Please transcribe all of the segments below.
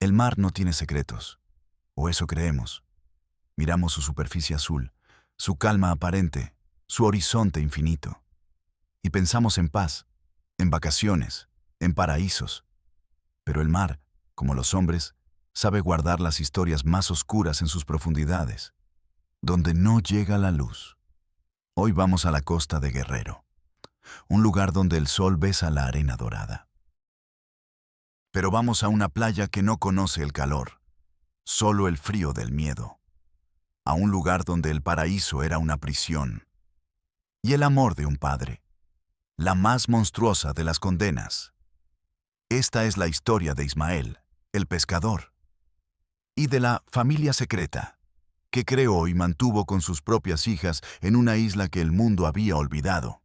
El mar no tiene secretos, o eso creemos. Miramos su superficie azul, su calma aparente, su horizonte infinito. Y pensamos en paz, en vacaciones, en paraísos. Pero el mar, como los hombres, sabe guardar las historias más oscuras en sus profundidades, donde no llega la luz. Hoy vamos a la costa de Guerrero, un lugar donde el sol besa la arena dorada. Pero vamos a una playa que no conoce el calor, solo el frío del miedo. A un lugar donde el paraíso era una prisión. Y el amor de un padre, la más monstruosa de las condenas. Esta es la historia de Ismael, el pescador, y de la familia secreta, que creó y mantuvo con sus propias hijas en una isla que el mundo había olvidado.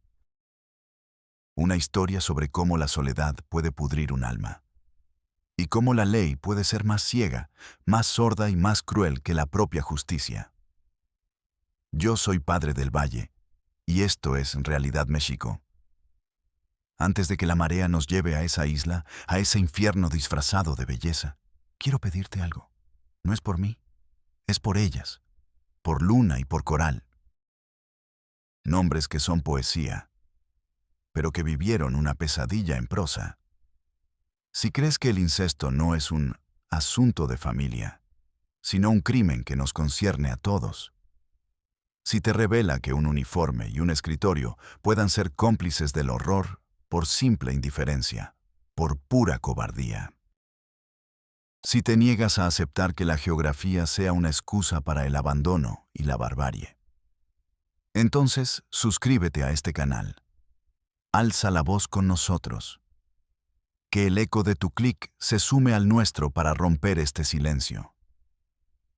Una historia sobre cómo la soledad puede pudrir un alma, y cómo la ley puede ser más ciega, más sorda y más cruel que la propia justicia. Yo soy padre del Valle, y esto es en realidad México. Antes de que la marea nos lleve a esa isla, a ese infierno disfrazado de belleza, quiero pedirte algo. No es por mí, es por ellas, por Luna y por Coral. Nombres que son poesía, pero que vivieron una pesadilla en prosa. Si crees que el incesto no es un asunto de familia, sino un crimen que nos concierne a todos, si te revela que un uniforme y un escritorio puedan ser cómplices del horror por simple indiferencia, por pura cobardía. Si te niegas a aceptar que la geografía sea una excusa para el abandono y la barbarie, entonces suscríbete a este canal. Alza la voz con nosotros. Que el eco de tu clic se sume al nuestro para romper este silencio.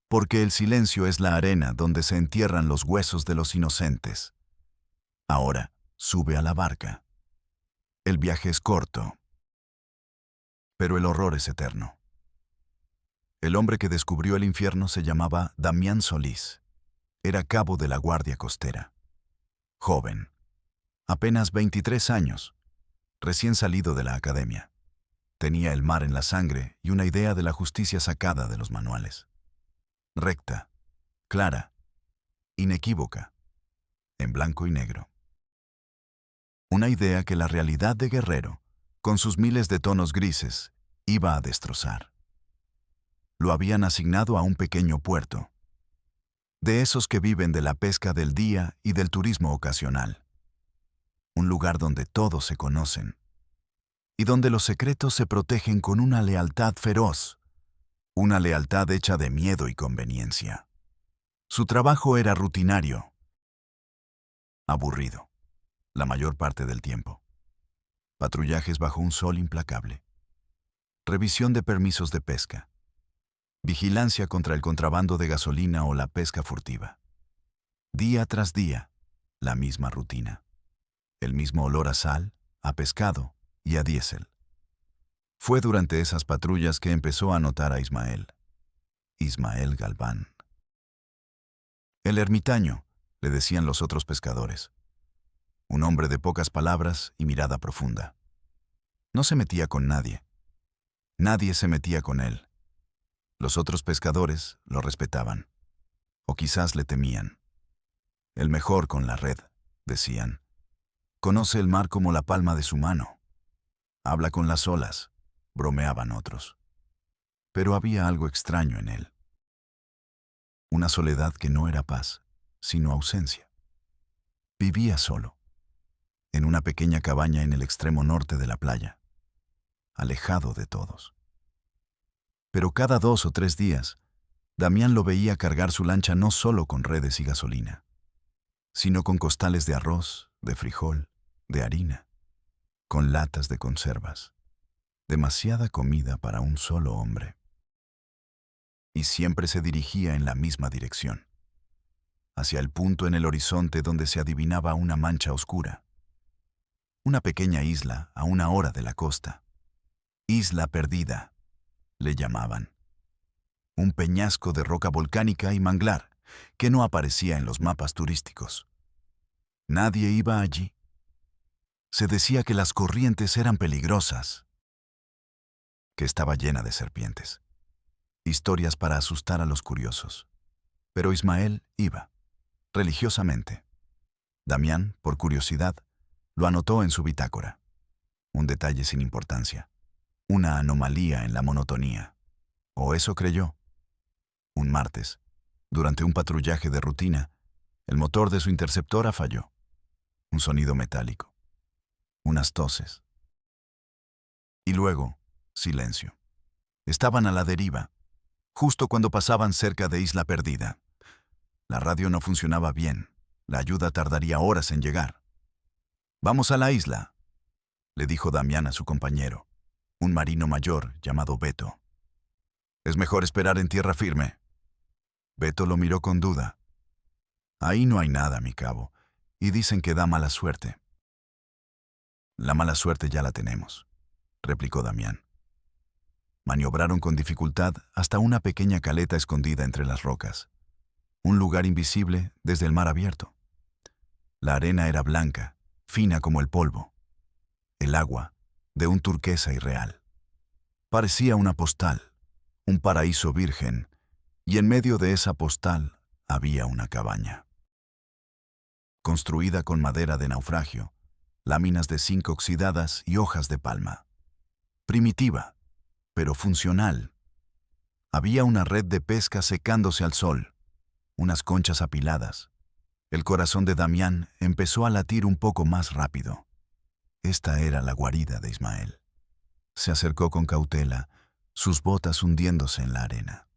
Porque el silencio es la arena donde se entierran los huesos de los inocentes. Ahora, sube a la barca. El viaje es corto, pero el horror es eterno. El hombre que descubrió el infierno se llamaba Damián Solís. Era cabo de la Guardia Costera. Joven, apenas 23 años, recién salido de la academia. Tenía el mar en la sangre y una idea de la justicia sacada de los manuales. Recta, clara, inequívoca, en blanco y negro. Una idea que la realidad de Guerrero, con sus miles de tonos grises, iba a destrozar. Lo habían asignado a un pequeño puerto, de esos que viven de la pesca del día y del turismo ocasional. Un lugar donde todos se conocen, y donde los secretos se protegen con una lealtad feroz, una lealtad hecha de miedo y conveniencia. Su trabajo era rutinario, aburrido, la mayor parte del tiempo. Patrullajes bajo un sol implacable. Revisión de permisos de pesca. Vigilancia contra el contrabando de gasolina o la pesca furtiva. Día tras día, la misma rutina. El mismo olor a sal, a pescado y a diésel. Fue durante esas patrullas que empezó a notar a Ismael. Ismael Galván. El ermitaño, le decían los otros pescadores. Un hombre de pocas palabras y mirada profunda. No se metía con nadie. Nadie se metía con él. Los otros pescadores lo respetaban. O quizás le temían. El mejor con la red, decían. Conoce el mar como la palma de su mano. Habla con las olas, bromeaban otros. Pero había algo extraño en él. Una soledad que no era paz, sino ausencia. Vivía solo, en una pequeña cabaña en el extremo norte de la playa, alejado de todos. Pero cada 2 o 3 días, Damián lo veía cargar su lancha no solo con redes y gasolina, sino con costales de arroz, de frijol, de harina, con latas de conservas. Demasiada comida para un solo hombre. Y siempre se dirigía en la misma dirección, hacia el punto en el horizonte donde se adivinaba una mancha oscura. Una pequeña isla a 1 hora de la costa. Isla Perdida, le llamaban. Un peñasco de roca volcánica y manglar que no aparecía en los mapas turísticos. Nadie iba allí. Se decía que las corrientes eran peligrosas, que estaba llena de serpientes. historias para asustar a los curiosos. Pero Ismael iba, religiosamente. Damián, por curiosidad, lo anotó en su bitácora. Un detalle sin importancia. Una anomalía en la monotonía. O eso creyó. Un martes, durante un patrullaje de rutina, el motor de su interceptora falló. Un sonido metálico. Unas toses. Y luego, silencio. Estaban a la deriva, justo cuando pasaban cerca de Isla Perdida. La radio no funcionaba bien. La ayuda tardaría horas en llegar. «Vamos a la isla», le dijo Damián a su compañero, un marino mayor llamado Beto. «Es mejor esperar en tierra firme». Beto lo miró con duda. «Ahí no hay nada, mi cabo, y dicen que da mala suerte». «La mala suerte ya la tenemos», replicó Damián. Maniobraron con dificultad hasta una pequeña caleta escondida entre las rocas. Un lugar invisible desde el mar abierto. La arena era blanca, fina como el polvo. El agua, de un turquesa irreal. Parecía una postal, un paraíso virgen, y en medio de esa postal había una cabaña. Construida con madera de naufragio, láminas de zinc oxidadas y hojas de palma. Primitiva, pero funcional. Había una red de pesca secándose al sol, unas conchas apiladas. El corazón de Damián empezó a latir un poco más rápido. Esta era la guarida de Ismael. Se acercó con cautela, sus botas hundiéndose en la arena.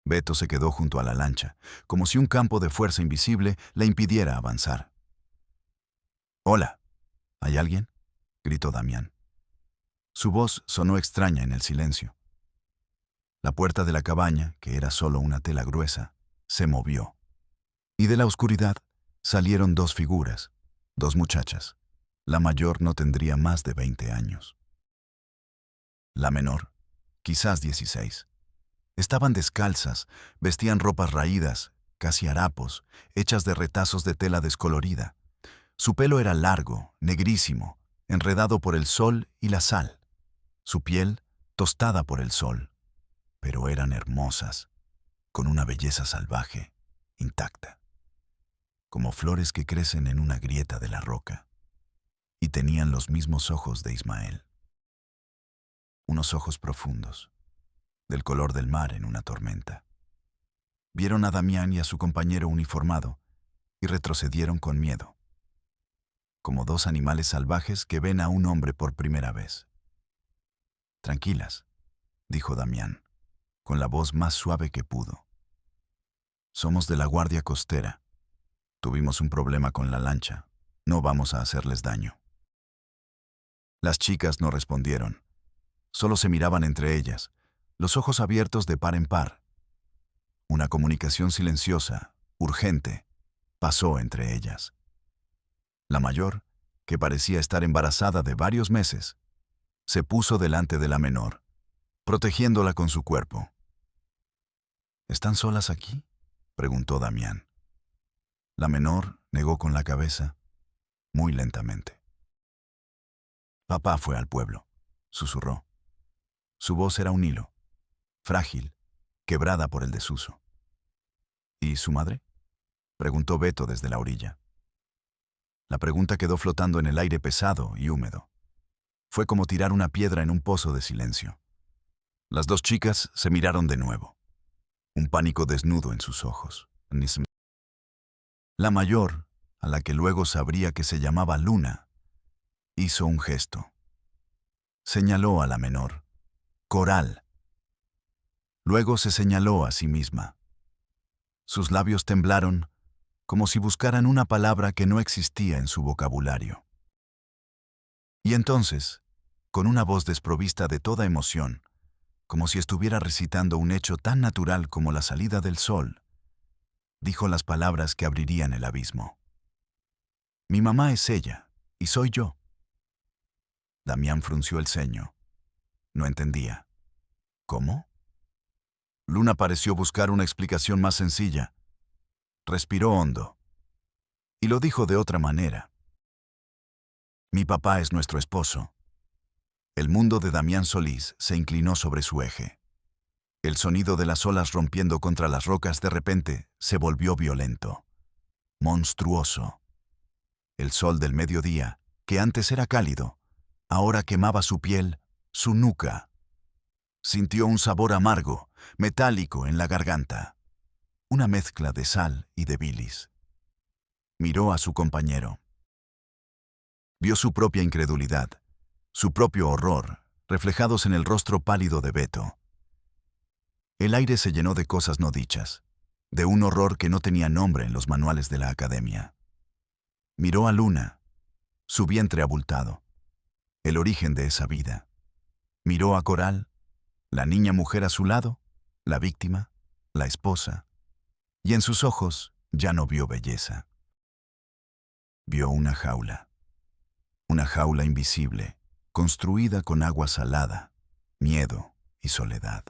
Beto se quedó junto a la lancha, como si un campo de fuerza invisible le impidiera avanzar. «Hola, ¿hay alguien?», gritó Damián. Su voz sonó extraña en el silencio. La puerta de la cabaña, que era solo una tela gruesa, se movió. Y de la oscuridad salieron dos figuras, dos muchachas. La mayor no tendría más de 20 años. La menor, quizás 16. Estaban descalzas, vestían ropas raídas, casi harapos, hechas de retazos de tela descolorida. Su pelo era largo, negrísimo, enredado por el sol y la sal. Su piel, tostada por el sol. Pero eran hermosas, con una belleza salvaje, intacta. Como flores que crecen en una grieta de la roca. Y tenían los mismos ojos de Ismael. Unos ojos profundos, del color del mar en una tormenta. Vieron a Damián y a su compañero uniformado y retrocedieron con miedo, como dos animales salvajes que ven a un hombre por primera vez. «Tranquilas», dijo Damián, con la voz más suave que pudo. «Somos de la Guardia Costera. Tuvimos un problema con la lancha. No vamos a hacerles daño». Las chicas no respondieron. Solo se miraban entre ellas, los ojos abiertos de par en par. Una comunicación silenciosa, urgente, pasó entre ellas. La mayor, que parecía estar embarazada de varios meses, se puso delante de la menor, protegiéndola con su cuerpo. «¿Están solas aquí?», preguntó Damián. La menor negó con la cabeza, muy lentamente. «Papá fue al pueblo», susurró. Su voz era un hilo, frágil, quebrada por el desuso. «¿Y su madre?», preguntó Beto desde la orilla. La pregunta quedó flotando en el aire pesado y húmedo. Fue como tirar una piedra en un pozo de silencio. Las dos chicas se miraron de nuevo, un pánico desnudo en sus ojos. La mayor, a la que luego sabría que se llamaba Luna, hizo un gesto. Señaló a la menor. «Coral». Luego se señaló a sí misma. Sus labios temblaron como si buscaran una palabra que no existía en su vocabulario. Y entonces, con una voz desprovista de toda emoción, como si estuviera recitando un hecho tan natural como la salida del sol, dijo las palabras que abrirían el abismo. «Mi mamá es ella, y soy yo». Damián frunció el ceño. No entendía. «¿Cómo?». Luna pareció buscar una explicación más sencilla. Respiró hondo. Y lo dijo de otra manera. «Mi papá es nuestro esposo». El mundo de Damián Solís se inclinó sobre su eje. El sonido de las olas rompiendo contra las rocas de repente se volvió violento, monstruoso. El sol del mediodía, que antes era cálido, ahora quemaba su piel, su nuca. Sintió un sabor amargo, metálico en la garganta, una mezcla de sal y de bilis. Miró a su compañero. Vio su propia incredulidad, su propio horror, reflejados en el rostro pálido de Beto. El aire se llenó de cosas no dichas, de un horror que no tenía nombre en los manuales de la academia. Miró a Luna, su vientre abultado, el origen de esa vida. Miró a Coral, la niña mujer a su lado, la víctima, la esposa, y en sus ojos ya no vio belleza. Vio una jaula invisible, construida con agua salada, miedo y soledad.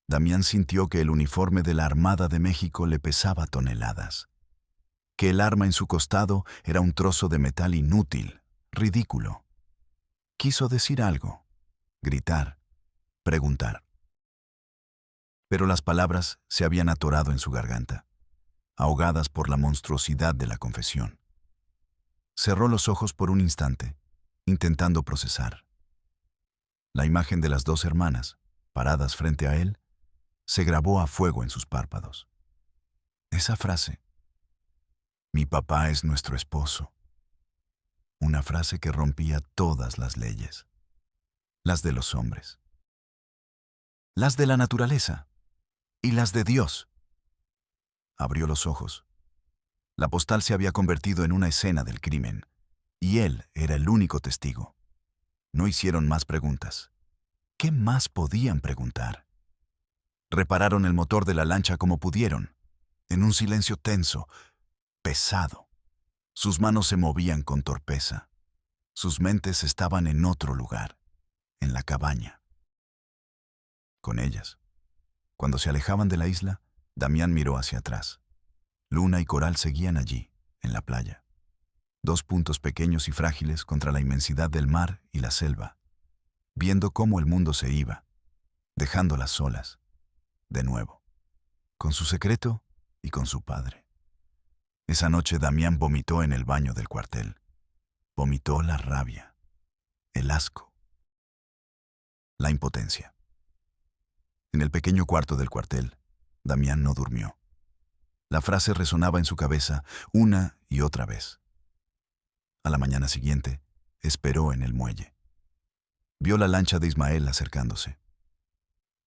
Damián sintió que el uniforme de la Armada de México le pesaba toneladas, que el arma en su costado era un trozo de metal inútil, ridículo. Quiso decir algo, gritar, preguntar. Pero las palabras se habían atorado en su garganta, ahogadas por la monstruosidad de la confesión. Cerró los ojos por un instante, intentando procesar. La imagen de las dos hermanas, paradas frente a él, se grabó a fuego en sus párpados. Esa frase, "Mi papá es nuestro esposo", una frase que rompía todas las leyes, las de los hombres, las de la naturaleza y las de Dios. Abrió los ojos. La postal se había convertido en una escena del crimen, y él era el único testigo. No hicieron más preguntas. ¿Qué más podían preguntar? Repararon el motor de la lancha como pudieron, en un silencio tenso, pesado. Sus manos se movían con torpeza. Sus mentes estaban en otro lugar, en la cabaña. Con ellas. Cuando se alejaban de la isla, Damián miró hacia atrás. Luna y Coral seguían allí, en la playa. Dos puntos pequeños y frágiles contra la inmensidad del mar y la selva, viendo cómo el mundo se iba, dejándolas solas, de nuevo, con su secreto y con su padre. Esa noche Damián vomitó en el baño del cuartel. Vomitó la rabia, el asco, la impotencia. En el pequeño cuarto del cuartel, Damián no durmió. La frase resonaba en su cabeza una y otra vez. A la mañana siguiente, esperó en el muelle. Vio la lancha de Ismael acercándose.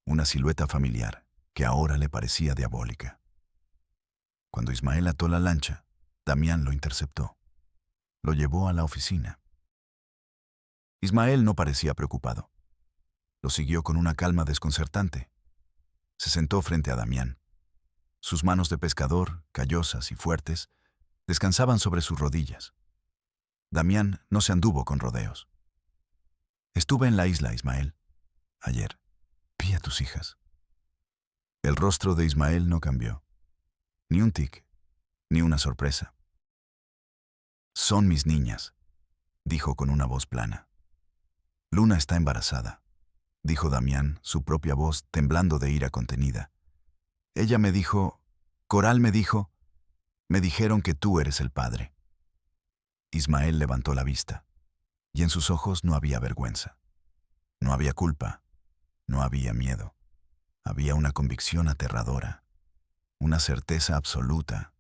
Una silueta familiar que ahora le parecía diabólica. Cuando Ismael ató la lancha, Damián lo interceptó. Lo llevó a la oficina. Ismael no parecía preocupado. Lo siguió con una calma desconcertante. Se sentó frente a Damián. Sus manos de pescador, callosas y fuertes, descansaban sobre sus rodillas. Damián no se anduvo con rodeos. Estuve en la isla, Ismael. Ayer. Vi a tus hijas. El rostro de Ismael no cambió. Ni un tic, ni una sorpresa. Son mis niñas, dijo con una voz plana. Luna está embarazada, dijo Damián, su propia voz temblando de ira contenida. Ella me dijo, Coral me dijeron que tú eres el padre. Ismael levantó la vista, y en sus ojos no había vergüenza. No había culpa, no había miedo. Había una convicción aterradora, una certeza absoluta.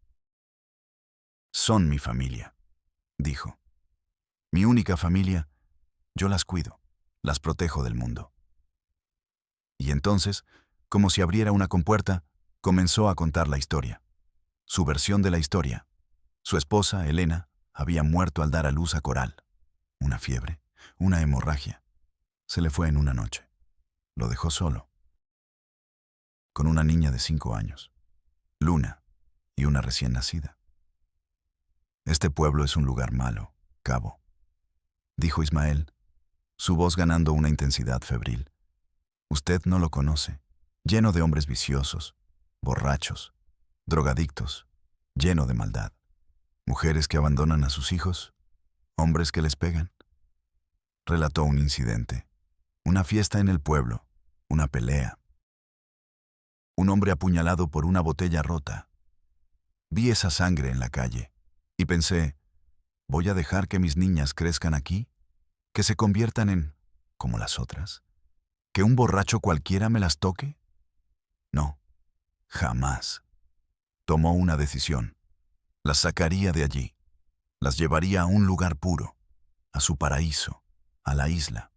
Son mi familia, dijo. Mi única familia, yo las cuido, las protejo del mundo. Y entonces, como si abriera una compuerta, comenzó a contar la historia. Su versión de la historia. Su esposa, Elena, había muerto al dar a luz a Coral. Una fiebre, una hemorragia. Se le fue en una noche. Lo dejó solo. Con una niña de 5 años, Luna, y una recién nacida. Este pueblo es un lugar malo, Cabo, dijo Ismael, su voz ganando una intensidad febril. Usted no lo conoce, lleno de hombres viciosos, borrachos, drogadictos, lleno de maldad. Mujeres que abandonan a sus hijos, hombres que les pegan. Relató un incidente, una fiesta en el pueblo, una pelea. Un hombre apuñalado por una botella rota. Vi esa sangre en la calle y pensé, ¿voy a dejar que mis niñas crezcan aquí? ¿Que se conviertan en como las otras? ¿Que un borracho cualquiera me las toque? No, jamás. Tomó una decisión. Las sacaría de allí. Las llevaría a un lugar puro, a su paraíso, a la isla.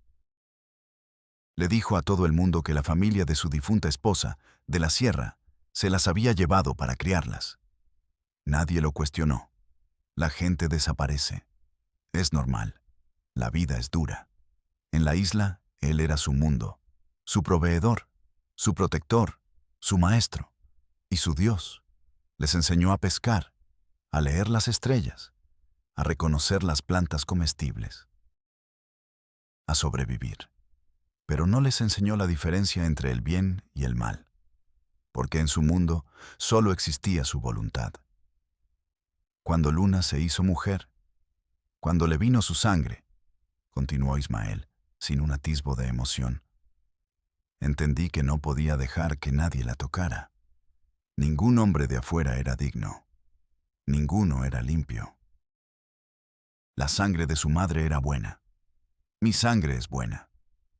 Le dijo a todo el mundo que la familia de su difunta esposa, de la sierra, se las había llevado para criarlas. Nadie lo cuestionó. La gente desaparece. Es normal. La vida es dura. En la isla, él era su mundo, su proveedor, su protector, su maestro y su Dios. Les enseñó a pescar, a leer las estrellas, a reconocer las plantas comestibles, a sobrevivir. Pero no les enseñó la diferencia entre el bien y el mal, porque en su mundo solo existía su voluntad. Cuando Luna se hizo mujer, cuando le vino su sangre, continuó Ismael, sin un atisbo de emoción, entendí que no podía dejar que nadie la tocara. Ningún hombre de afuera era digno. Ninguno era limpio. La sangre de su madre era buena. Mi sangre es buena.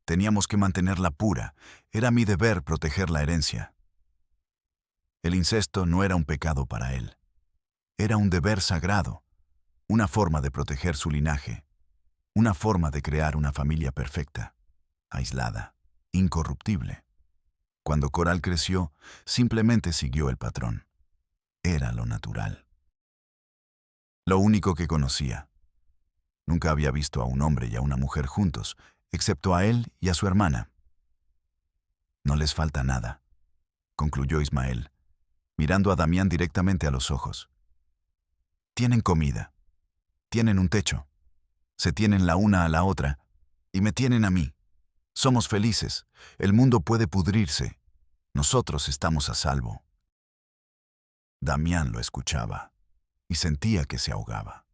Teníamos que mantenerla pura. Era mi deber proteger la herencia. El incesto no era un pecado para él. Era un deber sagrado, una forma de proteger su linaje, una forma de crear una familia perfecta, aislada, incorruptible. Cuando Coral creció, simplemente siguió el patrón. Era lo natural. Lo único que conocía. Nunca había visto a un hombre y a una mujer juntos, excepto a él y a su hermana. No les falta nada, concluyó Ismael, mirando a Damián directamente a los ojos. Tienen comida, tienen un techo, se tienen la una a la otra y me tienen a mí. Somos felices, el mundo puede pudrirse, nosotros estamos a salvo. Damián lo escuchaba y sentía que se ahogaba.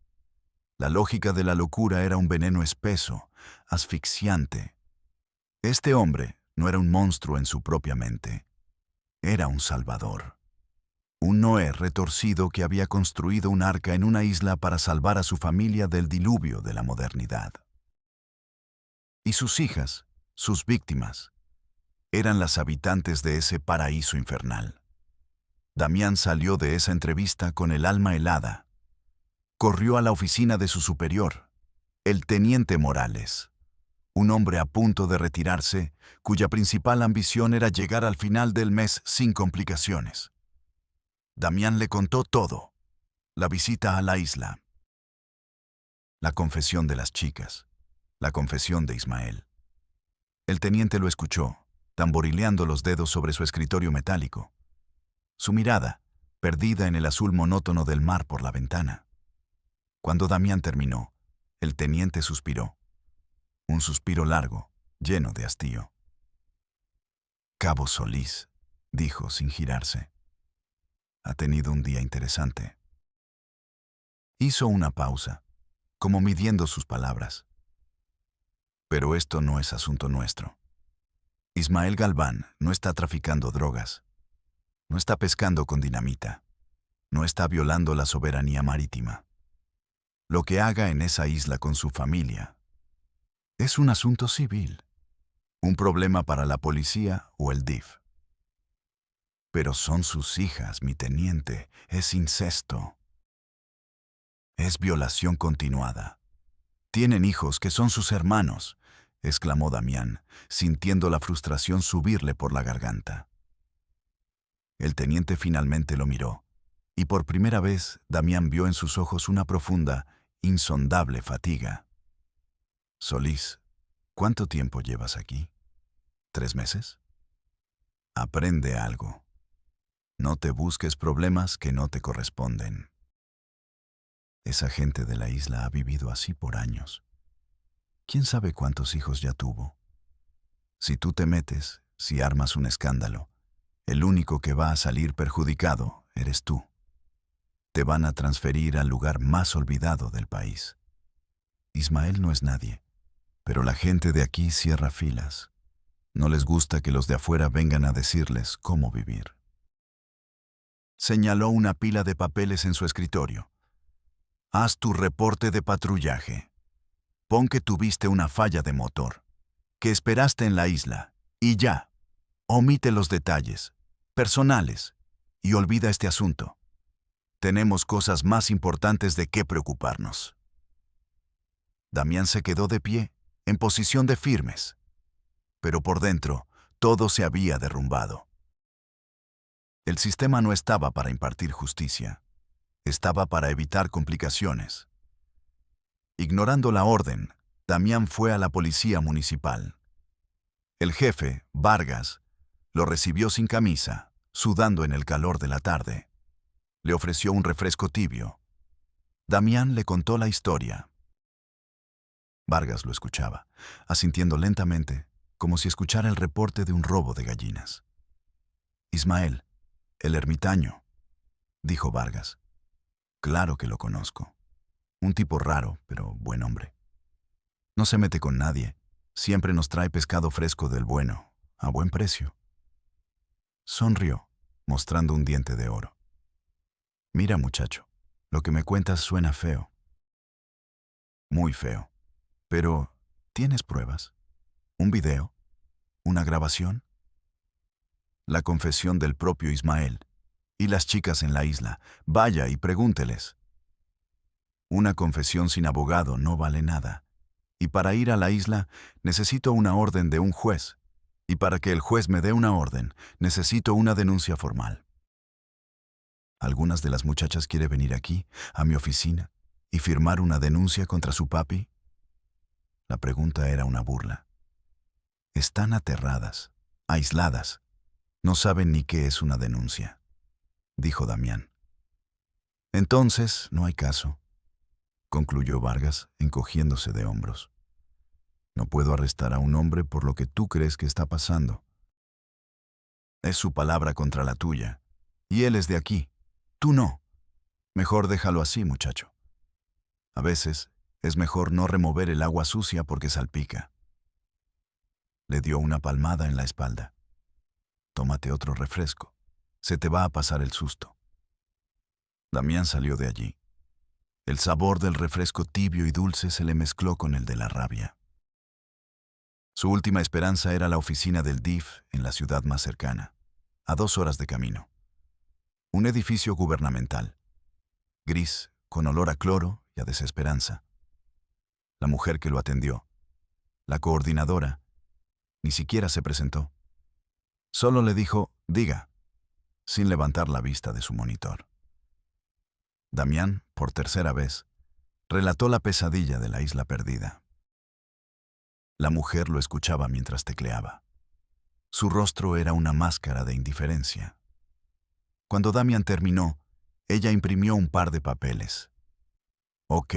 La lógica de la locura era un veneno espeso, asfixiante. Este hombre no era un monstruo en su propia mente. Era un salvador. Un Noé retorcido que había construido un arca en una isla para salvar a su familia del diluvio de la modernidad. Y sus hijas, sus víctimas, eran las habitantes de ese paraíso infernal. Damián salió de esa entrevista con el alma helada. Corrió a la oficina de su superior, el teniente Morales, un hombre a punto de retirarse, cuya principal ambición era llegar al final del mes sin complicaciones. Damián le contó todo: la visita a la isla, la confesión de las chicas, la confesión de Ismael. El teniente lo escuchó, tamborileando los dedos sobre su escritorio metálico, su mirada perdida en el azul monótono del mar por la ventana. Cuando Damián terminó, el teniente suspiró. Un suspiro largo, lleno de hastío. Cabo Solís, dijo sin girarse. Ha tenido un día interesante. Hizo una pausa, como midiendo sus palabras. Pero esto no es asunto nuestro. Ismael Galván no está traficando drogas. No está pescando con dinamita. No está violando la soberanía marítima. Lo que haga en esa isla con su familia es un asunto civil, un problema para la policía o el DIF. Pero son sus hijas, mi teniente, es incesto. Es violación continuada. Tienen hijos que son sus hermanos, exclamó Damián, sintiendo la frustración subirle por la garganta. El teniente finalmente lo miró, y por primera vez Damián vio en sus ojos una profunda, insondable fatiga. Solís, ¿cuánto tiempo llevas aquí? ¿3 meses? Aprende algo. No te busques problemas que no te corresponden. Esa gente de la isla ha vivido así por años. ¿Quién sabe cuántos hijos ya tuvo? Si tú te metes, si armas un escándalo, el único que va a salir perjudicado eres tú. Te van a transferir al lugar más olvidado del país. Ismael no es nadie, pero la gente de aquí cierra filas. No les gusta que los de afuera vengan a decirles cómo vivir. Señaló una pila de papeles en su escritorio. Haz tu reporte de patrullaje. Pon que tuviste una falla de motor, que esperaste en la isla, y ya. Omite los detalles personales y olvida este asunto. Tenemos cosas más importantes de qué preocuparnos. Damián se quedó de pie, en posición de firmes, pero por dentro todo se había derrumbado. El sistema no estaba para impartir justicia, estaba para evitar complicaciones. Ignorando la orden, Damián fue a la policía municipal. El jefe, Vargas, lo recibió sin camisa, sudando en el calor de la tarde. Le ofreció un refresco tibio. Damián le contó la historia. Vargas lo escuchaba, asintiendo lentamente, como si escuchara el reporte de un robo de gallinas. Ismael, el ermitaño, dijo Vargas. Claro que lo conozco. Un tipo raro, pero buen hombre. No se mete con nadie. Siempre nos trae pescado fresco del bueno, a buen precio. Sonrió, mostrando un diente de oro. Mira, muchacho, lo que me cuentas suena feo. Muy feo. Pero, ¿tienes pruebas? ¿Un video? ¿Una grabación? La confesión del propio Ismael. Y las chicas en la isla. Vaya y pregúnteles. Una confesión sin abogado no vale nada. Y para ir a la isla necesito una orden de un juez. Y para que el juez me dé una orden, necesito una denuncia formal. ¿Algunas de las muchachas quiere venir aquí, a mi oficina, y firmar una denuncia contra su papi? La pregunta era una burla. Están aterradas, aisladas. No saben ni qué es una denuncia, dijo Damián. Entonces, no hay caso, concluyó Vargas, encogiéndose de hombros. No puedo arrestar a un hombre por lo que tú crees que está pasando. Es su palabra contra la tuya, y él es de aquí. Tú no. Mejor déjalo así, muchacho. A veces es mejor no remover el agua sucia porque salpica. Le dio una palmada en la espalda. Tómate otro refresco. Se te va a pasar el susto. Damián salió de allí. El sabor del refresco tibio y dulce se le mezcló con el de la rabia. Su última esperanza era la oficina del DIF en la ciudad más cercana, a 2 horas de camino. Un edificio gubernamental, gris, con olor a cloro y a desesperanza. La mujer que lo atendió, la coordinadora, ni siquiera se presentó. Solo le dijo, diga, sin levantar la vista de su monitor. Damián, por tercera vez, relató la pesadilla de la isla perdida. La mujer lo escuchaba mientras tecleaba. Su rostro era una máscara de indiferencia. Cuando Damián terminó, ella imprimió un par de papeles. Ok,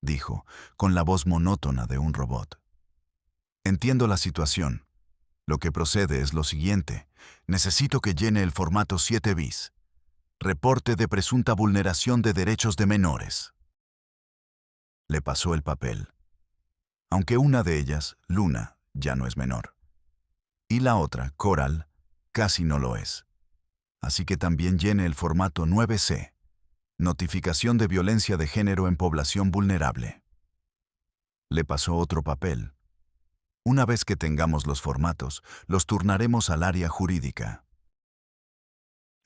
dijo, con la voz monótona de un robot. Entiendo la situación. Lo que procede es lo siguiente. Necesito que llene el formato 7 bis. Reporte de presunta vulneración de derechos de menores. Le pasó el papel. Aunque una de ellas, Luna, ya no es menor. Y la otra, Coral, casi no lo es. Así que también llene el formato 9C. Notificación de violencia de género en población vulnerable. Le pasó otro papel. Una vez que tengamos los formatos, los turnaremos al área jurídica.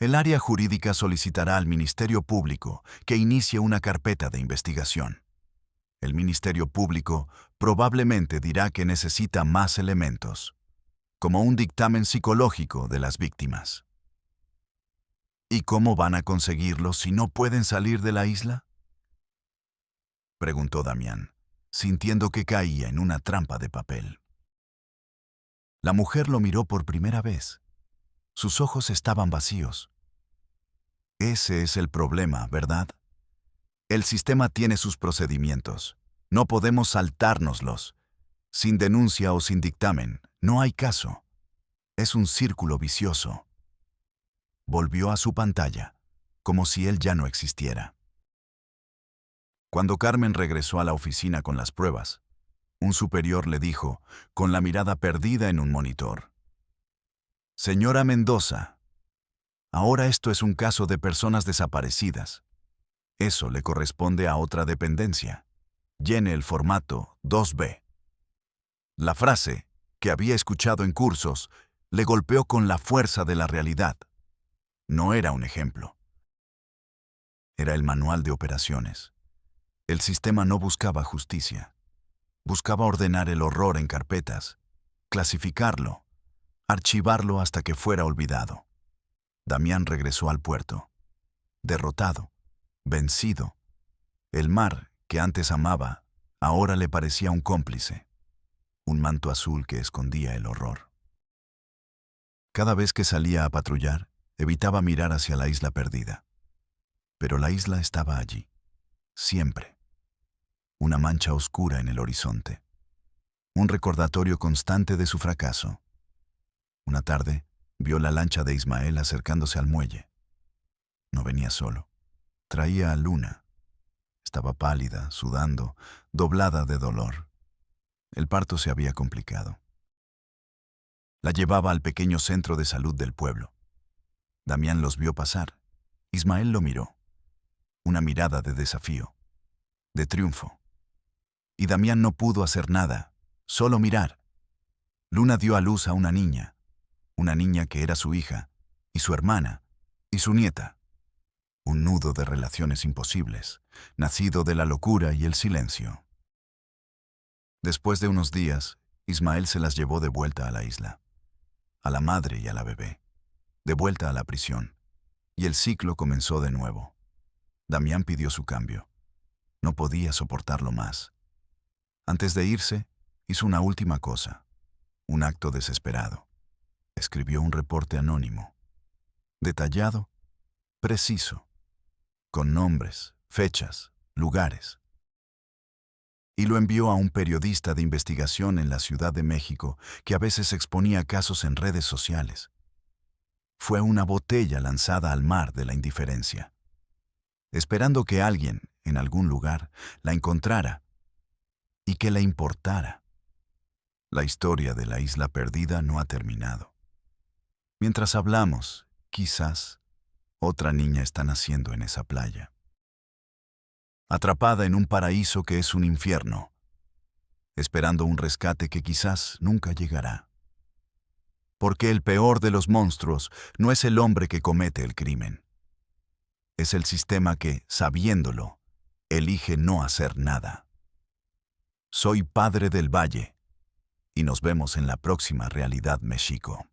El área jurídica solicitará al Ministerio Público que inicie una carpeta de investigación. El Ministerio Público probablemente dirá que necesita más elementos, como un dictamen psicológico de las víctimas. ¿Y cómo van a conseguirlo si no pueden salir de la isla?, preguntó Damián, sintiendo que caía en una trampa de papel. La mujer lo miró por primera vez. Sus ojos estaban vacíos. Ese es el problema, ¿verdad? El sistema tiene sus procedimientos. No podemos saltárnoslos. Sin denuncia o sin dictamen, no hay caso. Es un círculo vicioso. Volvió a su pantalla, como si él ya no existiera. Cuando Carmen regresó a la oficina con las pruebas, Un superior le dijo, con la mirada perdida en un monitor: «Señora Mendoza, ahora esto es un caso de personas desaparecidas. Eso le corresponde a otra dependencia. Llene el formato 2B». La frase, que había escuchado en cursos, le golpeó con la fuerza de la realidad. No era un ejemplo. Era el manual de operaciones. El sistema no buscaba justicia. Buscaba ordenar el horror en carpetas, clasificarlo, archivarlo hasta que fuera olvidado. Damián regresó al puerto, derrotado, vencido. El mar, que antes amaba, ahora le parecía un cómplice, un manto azul que escondía el horror. Cada vez que salía a patrullar, evitaba mirar hacia la isla perdida. Pero la isla estaba allí, siempre. Una mancha oscura en el horizonte. Un recordatorio constante de su fracaso. Una tarde, vio la lancha de Ismael acercándose al muelle. No venía solo. Traía a Luna. Estaba pálida, sudando, doblada de dolor. El parto se había complicado. La llevaba al pequeño centro de salud del pueblo. Damián los vio pasar. Ismael lo miró. Una mirada de desafío, de triunfo. Y Damián no pudo hacer nada, solo mirar. Luna dio a luz a una niña que era su hija, y su hermana, y su nieta. Un nudo de relaciones imposibles, nacido de la locura y el silencio. Después de unos días, Ismael se las llevó de vuelta a la isla, a la madre y a la bebé, de vuelta a la prisión, y el ciclo comenzó de nuevo. Damián pidió su cambio. No podía soportarlo más. Antes de irse, hizo una última cosa, un acto desesperado. Escribió un reporte anónimo, detallado, preciso, con nombres, fechas, lugares. Y lo envió a un periodista de investigación en la Ciudad de México que a veces exponía casos en redes sociales. Fue una botella lanzada al mar de la indiferencia, esperando que alguien, en algún lugar, la encontrara y que le importara. La historia de la isla perdida no ha terminado. Mientras hablamos, quizás, otra niña está naciendo en esa playa. Atrapada en un paraíso que es un infierno, esperando un rescate que quizás nunca llegará. Porque el peor de los monstruos no es el hombre que comete el crimen. Es el sistema que, sabiéndolo, elige no hacer nada. Soy Padre del Valle, y nos vemos en la próxima Realidad México.